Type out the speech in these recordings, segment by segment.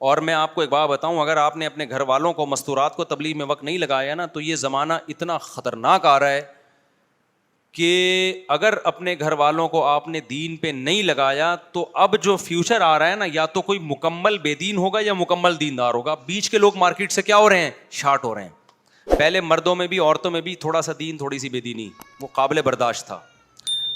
اور میں آپ کو ایک بات بتاؤں, اگر آپ نے اپنے گھر والوں کو مستورات کو تبلیغ میں وقت نہیں لگایا نا, تو یہ زمانہ اتنا خطرناک آ رہا ہے کہ اگر اپنے گھر والوں کو آپ نے دین پہ نہیں لگایا تو اب جو فیوچر آ رہا ہے نا, یا تو کوئی مکمل بے دین ہوگا یا مکمل دیندار ہوگا. بیچ کے لوگ مارکیٹ سے کیا ہو رہے ہیں, شارٹ ہو رہے ہیں. پہلے مردوں میں بھی عورتوں میں بھی تھوڑا سا دین تھوڑی سی بے دینی وہ قابل برداشت تھا.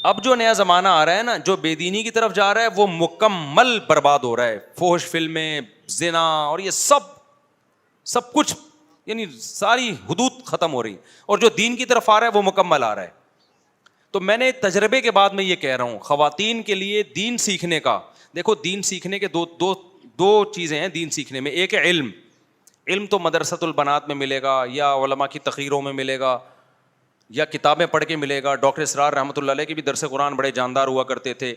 اب جو نیا زمانہ آ رہا ہے نا, جو بے دینی کی طرف جا رہا ہے, وہ مکمل برباد ہو رہا ہے. فحش فلمیں, زنا اور یہ سب کچھ, یعنی ساری حدود ختم ہو رہی, اور جو دین کی طرف آ رہا ہے وہ مکمل آ رہا ہے. تو میں نے تجربے کے بعد میں یہ کہہ رہا ہوں, خواتین کے لیے دین سیکھنے کا, دیکھو دین سیکھنے کے دو چیزیں ہیں دین سیکھنے میں. ایک ہے علم. علم تو مدرسۃ البنات میں ملے گا, یا علماء کی تقریروں میں ملے گا, یا کتابیں پڑھ کے ملے گا. ڈاکٹر اسرار رحمۃ اللہ علیہ کے بھی درس قرآن بڑے جاندار ہوا کرتے تھے.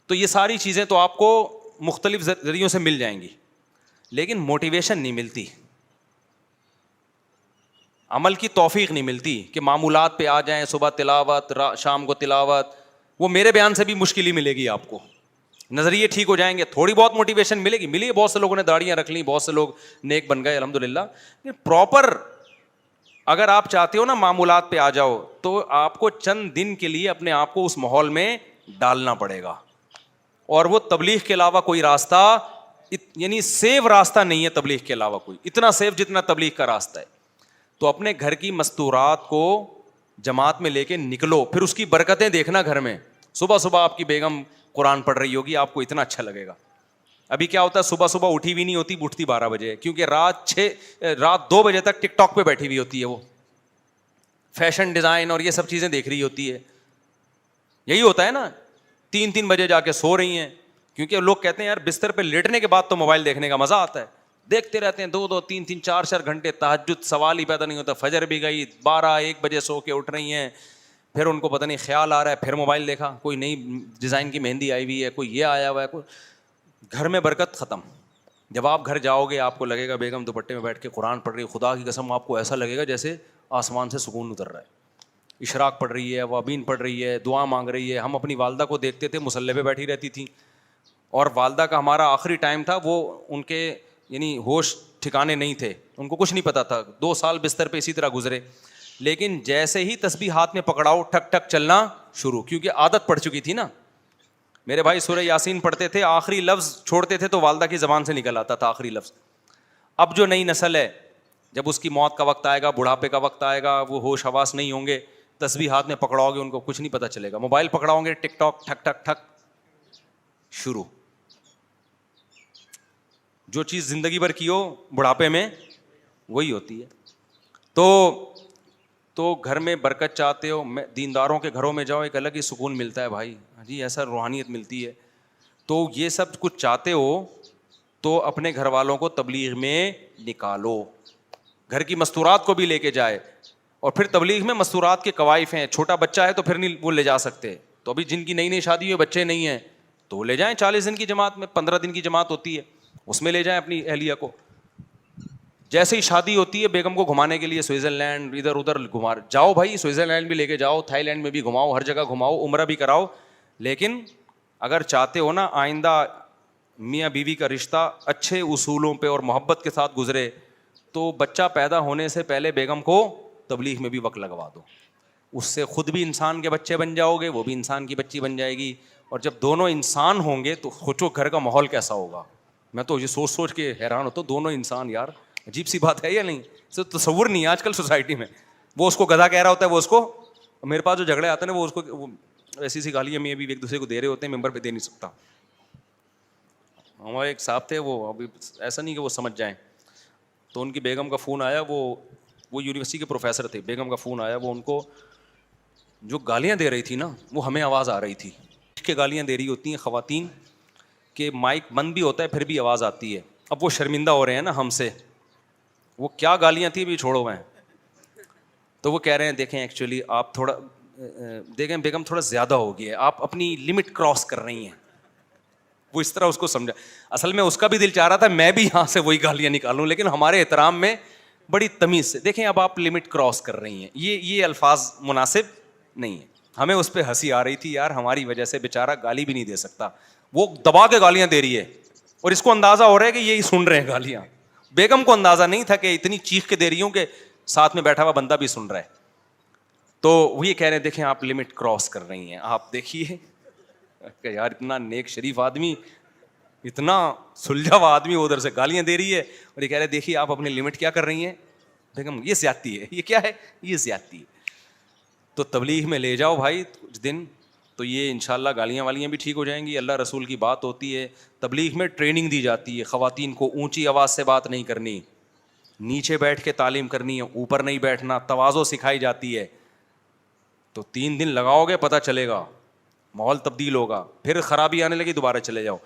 تو یہ ساری چیزیں تو آپ کو مختلف ذریعوں سے مل جائیں گی, لیکن موٹیویشن نہیں ملتی, عمل کی توفیق نہیں ملتی کہ معمولات پہ آ جائیں, صبح تلاوت, شام کو تلاوت. وہ میرے بیان سے بھی مشکل ہی ملے گی آپ کو. نظریے ٹھیک ہو جائیں گے, تھوڑی بہت موٹیویشن ملے گی, ملی ہے, بہت سے لوگوں نے داڑیاں رکھ لیں, بہت سے لوگ نیک بن گئے الحمدللہ. پراپر اگر آپ چاہتے ہو نا معمولات پہ آ جاؤ, تو آپ کو چند دن کے لیے اپنے آپ کو اس ماحول میں ڈالنا پڑے گا. اور وہ تبلیغ کے علاوہ کوئی راستہ, یعنی سیف راستہ نہیں ہے تبلیغ کے علاوہ کوئی, اتنا سیف جتنا تبلیغ کا راستہ ہے. تو اپنے گھر کی مستورات کو جماعت میں لے کے نکلو, پھر اس کی برکتیں دیکھنا گھر میں. صبح صبح آپ کی بیگم قرآن پڑھ رہی ہوگی, آپ کو اتنا اچھا لگے گا. ابھی کیا ہوتا ہے, صبح صبح اٹھی بھی نہیں ہوتی, اٹھتی 12 بجے, کیونکہ رات 2 بجے تک ٹک ٹاک پہ بیٹھی ہوئی ہوتی ہے, وہ فیشن ڈیزائن اور یہ سب چیزیں دیکھ رہی ہوتی ہے. یہی ہوتا ہے نا, 3 بجے جا کے سو رہی ہیں, کیونکہ لوگ کہتے ہیں یار بستر پہ لیٹنے کے بعد تو موبائل دیکھنے کا مزہ آتا ہے. دیکھتے رہتے ہیں 2 3 4 گھنٹے, تہجد سوال ہی پیدا نہیں ہوتا. فجر بھی گئی, 12-1 بجے سو کے اٹھ رہی ہیں, پھر ان کو پتہ نہیں خیال آ رہا ہے, پھر موبائل دیکھا, کوئی نئی ڈیزائن کی مہندی آئی ہوئی ہے, کوئی یہ آیا ہوا ہے, کوئی. گھر میں برکت ختم. جب آپ گھر جاؤ گے آپ کو لگے گا بیگم دوپٹے میں بیٹھ کے قرآن پڑھ رہی ہے, خدا کی قسم آپ کو ایسا لگے گا جیسے آسمان سے سکون اتر رہا ہے. اشراق پڑھ رہی ہے, وابین پڑھ رہی ہے, دعا مانگ رہی ہے. ہم اپنی والدہ کو دیکھتے تھے مصلی پہ بیٹھی رہتی تھیں, اور والدہ کا ہمارا آخری ٹائم تھا, وہ ان کے یعنی ہوش ٹھکانے نہیں تھے, ان کو کچھ نہیں پتا تھا. 2 سال بستر پہ اسی طرح گزرے, لیکن جیسے ہی تسبیح ہاتھ میں پکڑاؤ ٹھک ٹھک چلنا شروع, کیونکہ عادت پڑ چکی تھی نا. میرے بھائی سورہ یاسین پڑھتے تھے, آخری لفظ چھوڑتے تھے تو والدہ کی زبان سے نکل آتا تھا آخری لفظ. اب جو نئی نسل ہے, جب اس کی موت کا وقت آئے گا, بڑھاپے کا وقت آئے گا, وہ ہوش حواس نہیں ہوں گے, تسبیح ہاتھ میں پکڑاؤ گے ان کو کچھ نہیں پتا چلے گا. موبائل پکڑاؤ گے, ٹک ٹاک ٹھک ٹھک ٹھک شروع. جو چیز زندگی بھر کی ہو بڑھاپے میں وہی ہوتی ہے. تو گھر میں برکت چاہتے ہو, دینداروں کے گھروں میں جاؤ, ایک الگ ہی سکون ملتا ہے بھائی جی, ایسا روحانیت ملتی ہے. تو یہ سب کچھ چاہتے ہو تو اپنے گھر والوں کو تبلیغ میں نکالو, گھر کی مستورات کو بھی لے کے جائے. اور پھر تبلیغ میں مستورات کے قوائف ہیں, چھوٹا بچہ ہے تو پھر نہیں وہ لے جا سکتے. تو ابھی جن کی نئی شادی ہوئی بچے نہیں ہیں تو وہ لے جائیں 40 دن کی جماعت میں, 15 دن کی جماعت ہوتی ہے, اس میں لے جائیں اپنی اہلیہ کو. جیسے ہی شادی ہوتی ہے بیگم کو گھمانے کے لیے سوئٹزرلینڈ ادھر ادھر گھما جاؤ بھائی, سوئٹزرلینڈ بھی لے کے جاؤ, تھائی لینڈ میں بھی گھماؤ, ہر جگہ گھماؤ, عمرہ بھی کراؤ. لیکن اگر چاہتے ہو نا آئندہ میاں بیوی کا رشتہ اچھے اصولوں پہ اور محبت کے ساتھ گزرے, تو بچہ پیدا ہونے سے پہلے بیگم کو تبلیغ میں بھی وقت لگوا دو. اس سے خود بھی انسان کے بچے بن جاؤ گے, وہ بھی انسان کی بچی بن جائے گی. اور جب دونوں انسان ہوں گے تو سوچو گھر کا ماحول کیسا ہوگا. میں تو یہ سوچ کے حیران ہوتا ہوں, دونوں انسان, یار عجیب سی بات ہے یا نہیں؟ تصور نہیں ہے آج کل سوسائٹی میں. وہ اس کو گدھا کہہ رہا ہوتا ہے, وہ اس کو, میرے پاس جو جھگڑے آتے ہیں نا وہ اس کو ایسی سی گالیاں میں ابھی ایک دوسرے کو دے رہے ہوتے ہیں, ممبر پہ دے نہیں سکتا. ہمارے ایک صاحب تھے, وہ ابھی ایسا نہیں کہ وہ سمجھ جائیں, تو ان کی بیگم کا فون آیا, وہ یونیورسٹی کے پروفیسر تھے, بیگم کا فون آیا, وہ ان کو جو گالیاں دے رہی تھی نا وہ ہمیں آواز آ رہی تھی. کہ گالیاں دے رہی ہوتی ہیں خواتین کہ مائک بند بھی ہوتا ہے پھر بھی آواز آتی ہے. اب وہ شرمندہ ہو رہے ہیں نا ہم سے, وہ کیا گالیاں تھیں بھی چھوڑو میں. تو وہ کہہ رہے ہیں دیکھیں ایکچولی آپ تھوڑا دیکھیں بیگم تھوڑا زیادہ ہو گیا ہے, آپ اپنی لمٹ کراس کر رہی ہیں. وہ اس طرح اس کو سمجھا. اصل میں اس کا بھی دل چاہ رہا تھا میں بھی یہاں سے وہی گالیاں نکالوں, لیکن ہمارے احترام میں بڑی تمیز سے, دیکھیں اب آپ لمٹ کراس کر رہی ہیں, یہ الفاظ مناسب نہیں ہیں. ہمیں اس پہ ہنسی آ رہی تھی, یار ہماری وجہ سے بیچارہ گالی بھی نہیں دے سکتا, وہ دبا کے گالیاں دے رہی ہے. اور اس کو اندازہ ہو رہا ہے کہ یہی سن رہے ہیں گالیاں. بیگم کو اندازہ نہیں تھا کہ اتنی چیخ کے دے رہی ہوں کہ ساتھ میں بیٹھا ہوا بندہ بھی سن رہا ہے. تو وہ یہ کہہ رہے ہیں دیکھیں آپ لمٹ کراس کر رہی ہیں, آپ دیکھیے کہ یار اتنا نیک شریف آدمی, اتنا سلجھا ہوا آدمی ادھر سے گالیاں دے رہی ہے, اور یہ کہہ رہے دیکھیے آپ اپنی لمٹ کیا کر رہی ہیں. بیگم یہ زیادتی ہے, یہ کیا ہے, یہ زیادتی ہے. تو تبلیغ میں لے جاؤ بھائی کچھ دن, تو یہ انشاءاللہ گالیاں والیاں بھی ٹھیک ہو جائیں گی. اللہ رسول کی بات ہوتی ہے, تبلیغ میں ٹریننگ دی جاتی ہے, خواتین کو اونچی آواز سے بات نہیں کرنی, نیچے بیٹھ کے تعلیم کرنی ہے, اوپر نہیں بیٹھنا, تواضع سکھائی جاتی ہے. تو 3 دن لگاؤ گے پتہ چلے گا, ماحول تبدیل ہوگا. پھر خرابی آنے لگی دوبارہ چلے جاؤ.